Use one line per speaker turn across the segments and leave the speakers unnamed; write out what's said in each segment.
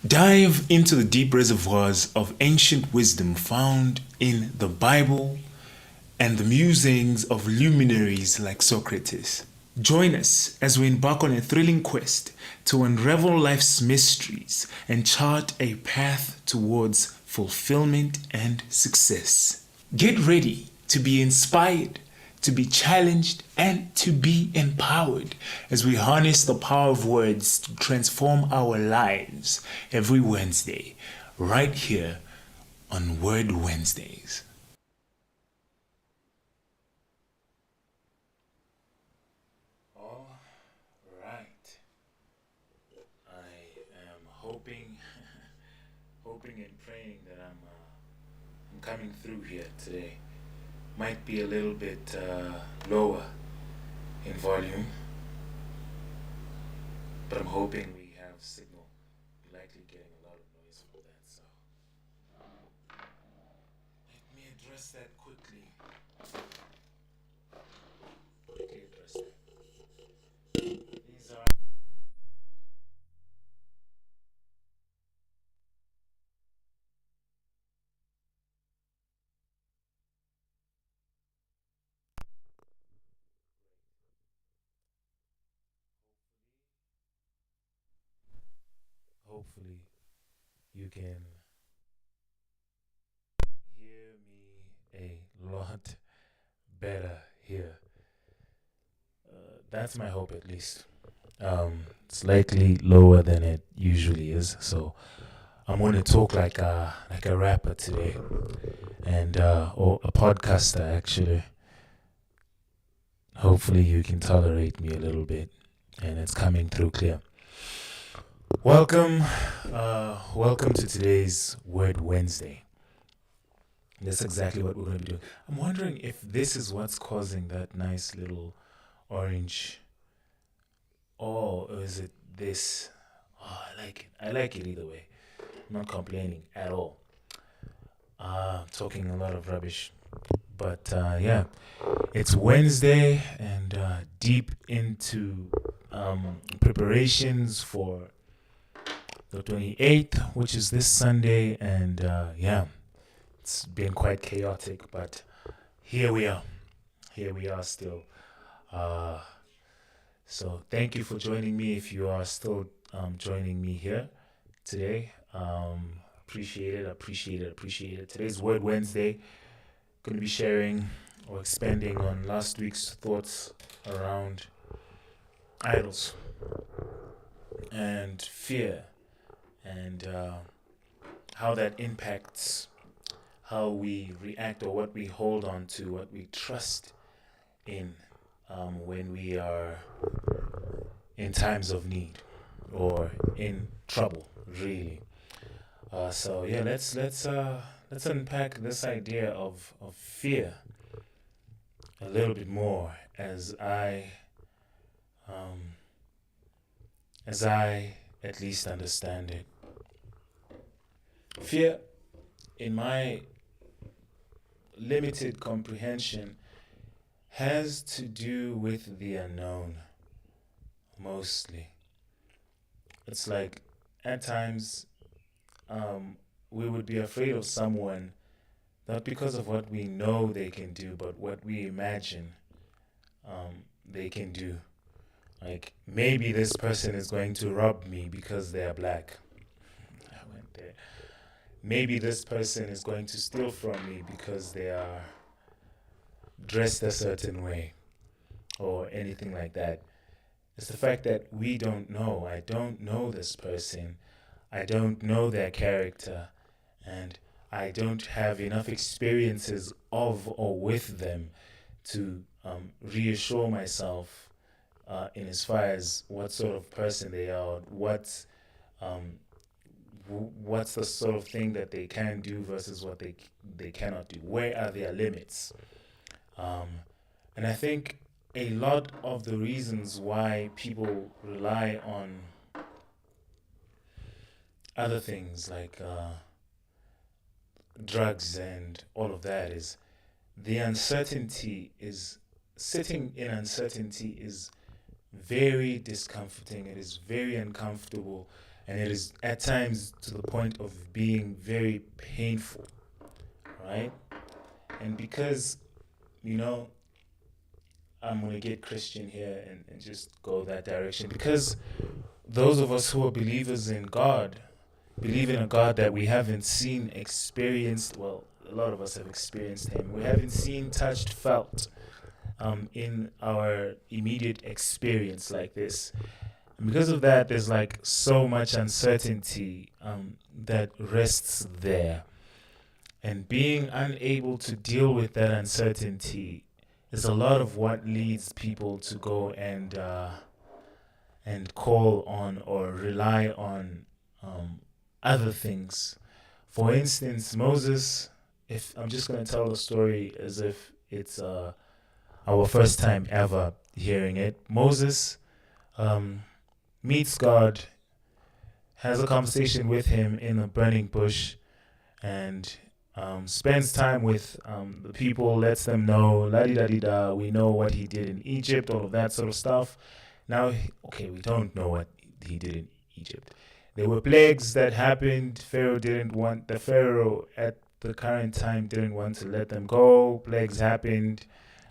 Dive into the deep reservoirs of ancient wisdom found in the Bible and the musings of luminaries like Socrates. Join us as we embark on a thrilling quest to unravel life's mysteries and chart a path towards fulfillment and success. Get ready to be inspired, to be challenged, and to be empowered as we harness the power of words to transform our lives every Wednesday, right here on Word Wednesdays. All right. I am hoping and praying that I'm coming through here today. Might be a little bit lower in volume, but I'm hoping we have signal. We're likely getting a lot of noise from that, so let me address that quickly. Quickly address that. These are hopefully you can hear me a lot better here. That's my hope, at least. Slightly lower than it usually is, so I'm going to talk like a rapper today, and or a podcaster actually. Hopefully, you can tolerate me a little bit, and it's coming through clear. Welcome to today's Word Wednesday. That's exactly what we're going to be doing. I'm wondering if this is what's causing that nice little orange, or is it this? Oh, I like it. I like it either way. I'm not complaining at all. Talking a lot of rubbish, but yeah, it's Wednesday and deep into preparations for the 28th, which is this Sunday, and yeah, it's been quite chaotic, but here we are. Here we are still. Uh, so thank you for joining me if you are still joining me here today. Appreciate it, appreciate it, appreciate it. Today's Word Wednesday. Going to be sharing or expanding on last week's thoughts around idols and fear and how that impacts how we react or what we hold on to, what we trust in when we are in times of need or in trouble, really. So yeah, let's unpack this idea of fear a little bit more um, as I at least understand it. Fear, in my limited comprehension, has to do with the unknown mostly. It's like at times we would be afraid of someone not because of what we know they can do, but what we imagine they can do. Like maybe this person is going to rob me because they are black. I went there. Maybe this person is going to steal from me because they are dressed a certain way or anything like that. It's the fact that we don't know. I don't know this person. I don't know their character. And I don't have enough experiences of or with them to reassure myself in as far as what sort of person they are, um, what's the sort of thing that they can do versus what they cannot do. Where are their limits? Um, and I think a lot of the reasons why people rely on other things like drugs and all of that is the uncertainty is sitting in uncertainty is very discomforting. It is very uncomfortable, And it is at times to the point of being very painful, right? And because, you know, I'm going to get Christian here and just go that direction. Because those of us who are believers in God, believe in a God that we haven't seen, experienced, well, a lot of us have experienced Him. We haven't seen, touched, felt in our immediate experience like this. And because of that, there's like so much uncertainty that rests there. And being unable to deal with that uncertainty is a lot of what leads people to go and call on or rely on other things. For instance, Moses, if I'm just going to tell the story as if it's our first time ever hearing it. Moses meets God, has a conversation with him in a burning bush, and spends time with the people, lets them know, la di da di da, we know what he did in Egypt, all of that sort of stuff. Now, okay, we don't know what he did in Egypt. There were plagues that happened. The Pharaoh at the current time didn't want to let them go. Plagues happened.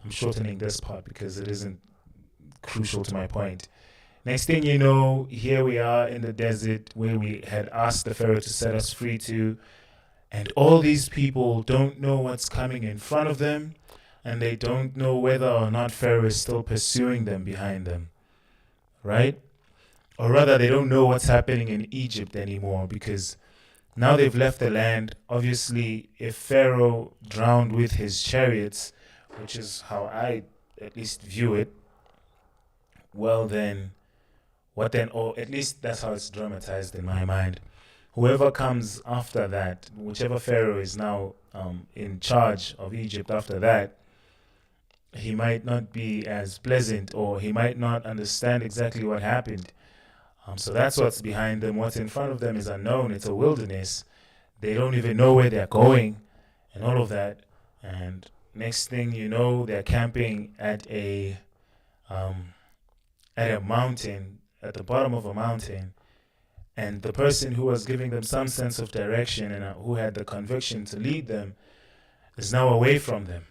I'm shortening this part because it isn't crucial to my point. Next thing you know, here we are in the desert where we had asked the Pharaoh to set us free to. And all these people don't know what's coming in front of them, and they don't know whether or not Pharaoh is still pursuing them behind them, right? Or rather, they don't know what's happening in Egypt anymore because now they've left the land. Obviously, if Pharaoh drowned with his chariots, which is how I at least view it, well then, what then? Or at least that's how it's dramatized in my mind. Whoever comes after that, whichever Pharaoh is now in charge of Egypt after that, he might not be as pleasant or he might not understand exactly what happened. So that's what's behind them. What's in front of them is unknown. It's a wilderness. They don't even know where they're going and all of that. And next thing you know, they're camping at a mountain, at the bottom of a mountain. And the person who was giving them some sense of direction and who had the conviction to lead them is now away from them.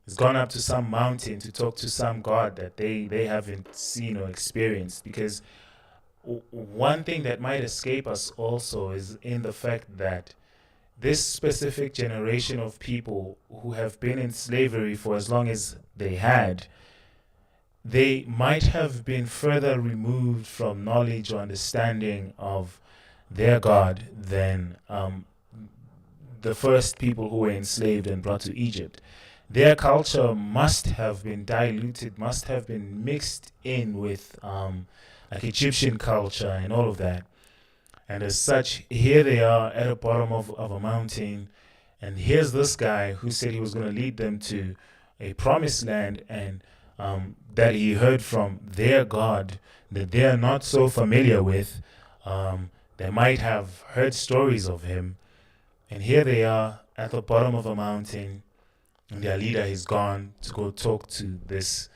He's gone up to some mountain to talk to some god that they haven't seen or experienced. Because one thing that might escape us also is in the fact that this specific generation of people who have been in slavery for as long as they had, they might have been further removed from knowledge or understanding of their God than the first people who were enslaved and brought to Egypt. Their culture must have been diluted, must have been mixed in with like Egyptian culture and all of that. And as such, here they are at the bottom of a mountain, and here's this guy who said he was going to lead them to a promised land, and that he heard from their God that they're not so familiar with. They might have heard stories of him, and here they are at the bottom of a mountain, and their leader is gone to go talk to this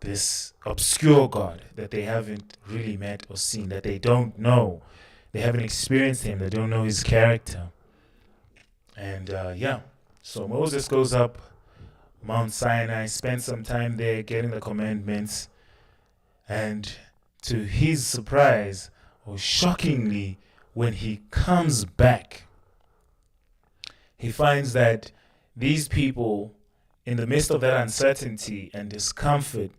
this obscure God that they haven't really met or seen, that they don't know. They haven't experienced him. They don't know his character. And so Moses goes up Mount Sinai, spends some time there getting the commandments. And to his surprise, or shockingly, when he comes back, he finds that these people, in the midst of that uncertainty and discomfort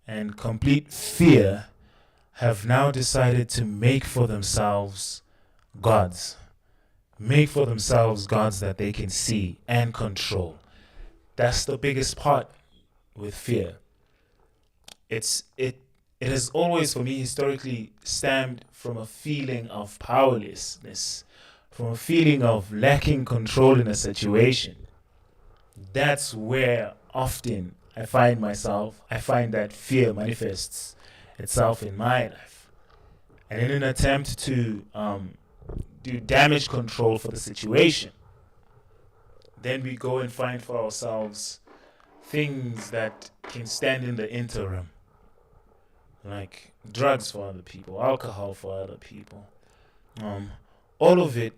and complete fear, have now decided to make for themselves gods. Make for themselves gods that they can see and control. That's the biggest part with fear. It has always, for me, historically stemmed from a feeling of powerlessness, from a feeling of lacking control in a situation. That's where often I find that fear manifests itself in my life. And in an attempt to do damage control for the situation, then we go and find for ourselves things that can stand in the interim, like drugs for other people, alcohol for other people. All of it,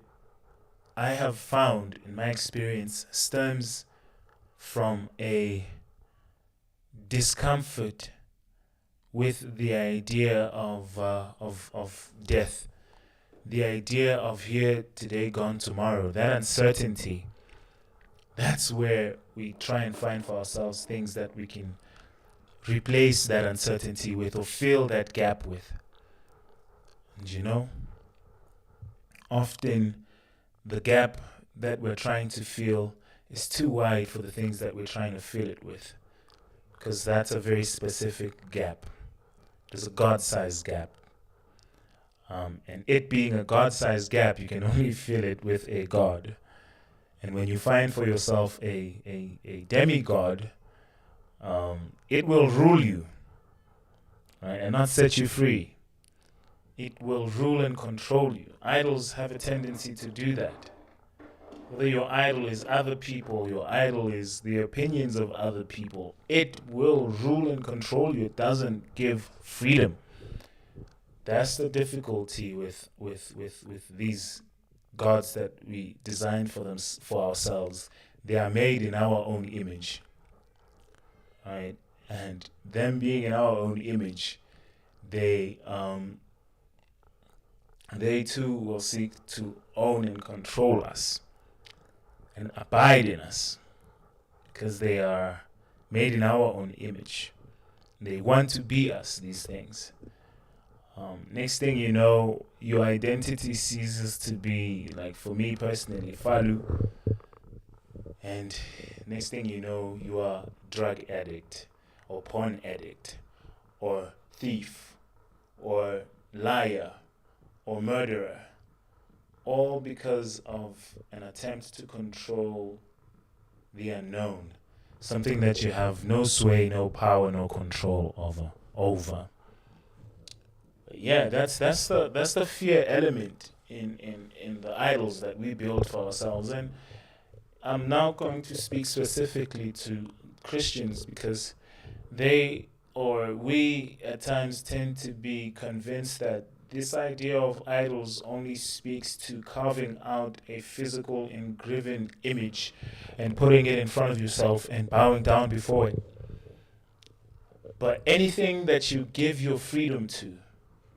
I have found in my experience, stems from a discomfort with the idea of death, the idea of here today, gone tomorrow, that uncertainty. That's where we try and find for ourselves things that we can replace that uncertainty with or fill that gap with. And often the gap that we're trying to fill is too wide for the things that we're trying to fill it with, because that's a very specific gap. There's a God-sized gap. And it being a God-sized gap, you can only fill it with a God. And when you find for yourself a demigod, it will rule you, right, and not set you free. It will rule and control you. Idols have a tendency to do that. Whether your idol is other people, your idol is the opinions of other people, it will rule and control you. It doesn't give freedom. That's the difficulty with these gods that we design for ourselves. They are made in our own image, right? And them being in our own image, they too will seek to own and control us and abide in us, because they are made in our own image. They want to be us, these things. Next thing you know, your identity ceases to be, like for me personally, Falu. And next thing you know, you are drug addict or porn addict or thief or liar or murderer, all because of an attempt to control the unknown, something that you have no sway, no power, no control over. Yeah, that's the fear element in the idols that we build for ourselves. And I'm now going to speak specifically to Christians, because we at times tend to be convinced that this idea of idols only speaks to carving out a physical engraven image and putting it in front of yourself and bowing down before it. But anything that you give your freedom to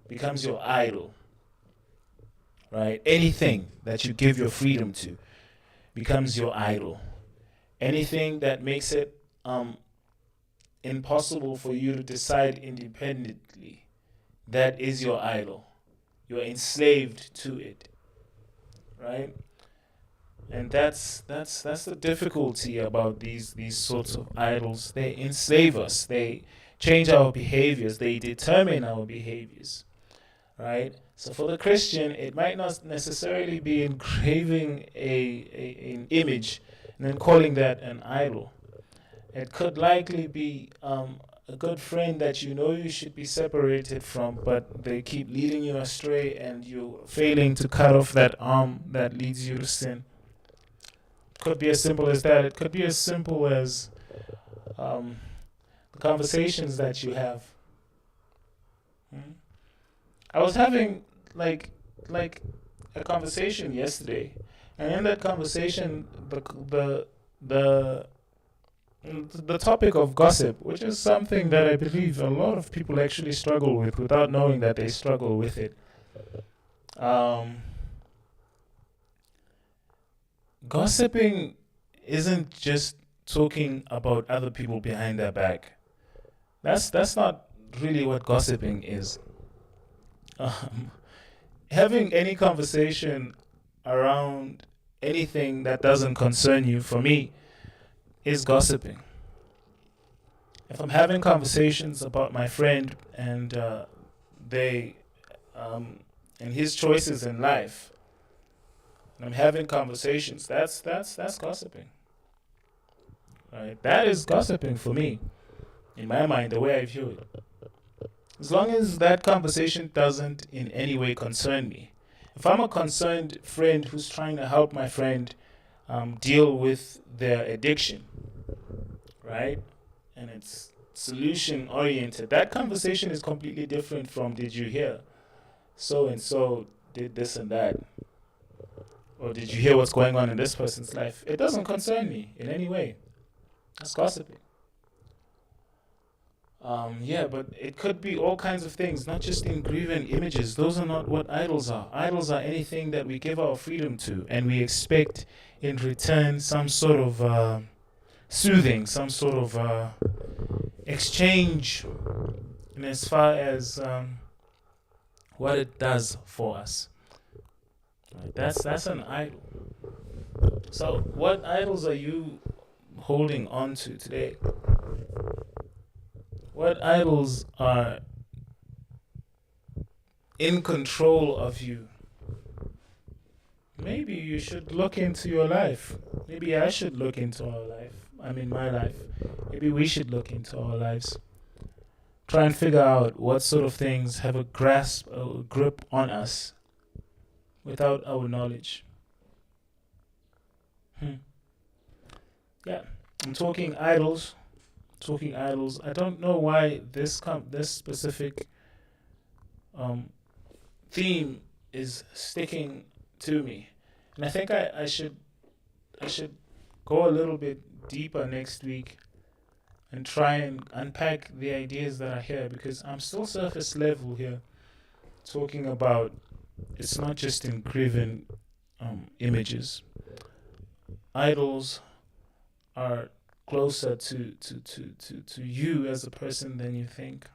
becomes your idol, right? Anything that you give your freedom to becomes your idol. Anything that makes it impossible for you to decide independently, that is your idol. You're enslaved to it, right? And that's the difficulty about these sorts of idols. They enslave us. They change our behaviors. They determine our behaviors, right? So for the Christian, it might not necessarily be engraving an image and then calling that an idol. It could likely be a good friend that you should be separated from, but they keep leading you astray and you're failing to cut off that arm that leads you to sin. It could be as simple as that. It could be as simple as the conversations that you have. I was having like a conversation yesterday, and in that conversation, the topic of gossip, which is something that I believe a lot of people actually struggle with without knowing that they struggle with it. Gossiping isn't just talking about other people behind their back. That's not really what gossiping is. Having any conversation around anything that doesn't concern you, for me, is gossiping. If I'm having conversations about my friend and and his choices in life, and I'm having conversations, that's gossiping, right? That is gossiping for me, in my mind, the way I view it. As long as that conversation doesn't in any way concern me. If I'm a concerned friend who's trying to help my friend deal with their addiction, right? And it's solution oriented. That conversation is completely different from did you hear so and so did this and that, or did you hear what's going on in this person's life? It doesn't concern me in any way. That's gossiping. Yeah, but it could be all kinds of things, not just in graven images. Those are not what idols are. Idols are anything that we give our freedom to, and we expect in return some sort of soothing, some sort of exchange, in as far as what it does for us. Right? That's an idol. So, what idols are you holding on to today? What idols are in control of you? Maybe you should look into your life. Maybe I should look into our life. My life. Maybe we should look into our lives. Try and figure out what sort of things have a grip on us without our knowledge. Yeah, I'm talking idols. I don't know why this specific theme is sticking to me, and I think I should go a little bit deeper next week and try and unpack the ideas that are here, because I'm still surface level here, talking about it's not just in graven images. Idols are closer to you as a person than you think.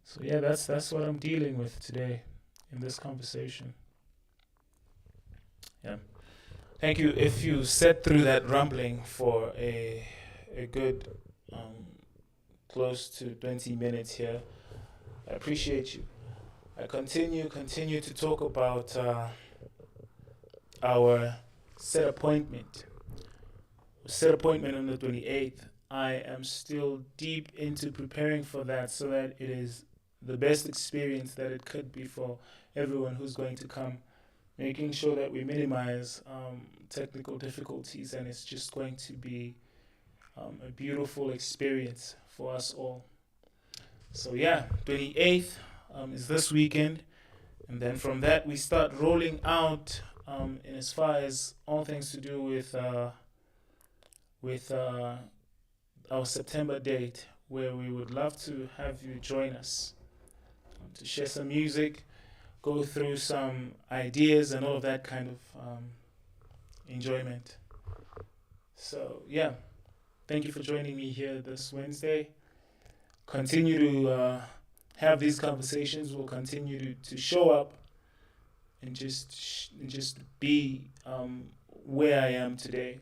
So yeah, that's what I'm dealing with today in this conversation. Yeah. Thank you. If you sat through that rumbling for a good close to 20 minutes here, I appreciate you. I continue to talk about our set appointment on the 28th. I am still deep into preparing for that, so that it is the best experience that it could be for everyone who's going to come, making sure that we minimize technical difficulties, and it's just going to be a beautiful experience for us all. So yeah, 28th is this weekend, and then from that we start rolling out in as far as all things to do with our September date, where we would love to have you join us to share some music, go through some ideas, and all of that kind of enjoyment. So yeah, thank you for joining me here this Wednesday. Continue to have these conversations. We'll continue to show up and just be where I am today.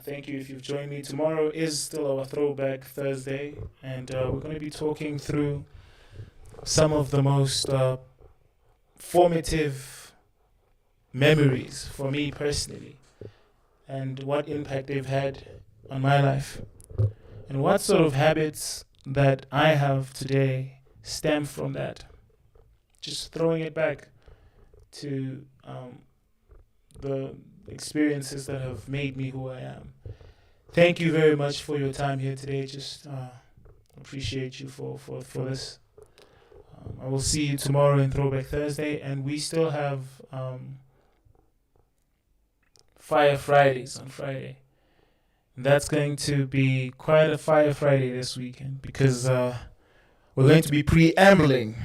Thank you if you've joined me. Tomorrow is still our Throwback Thursday, and we're going to be talking through some of the most formative memories for me personally, and what impact they've had on my life, and what sort of habits that I have today stem from that. Just throwing it back to the experiences that have made me who I am. Thank you very much for your time here today. Just appreciate you for this. I will see you tomorrow in Throwback Thursday, and we still have Fire Fridays on Friday. That's going to be quite a Fire Friday this weekend, because we're going to be preambling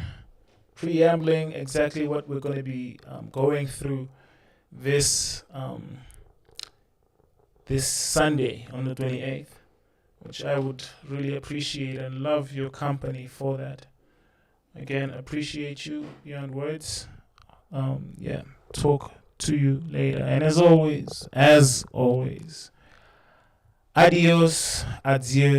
exactly what we're going to be going through this this Sunday on the 28th, which I would really appreciate and love your company for that. Again, appreciate you beyond words. Yeah, talk to you later. And as always, adios, adieu.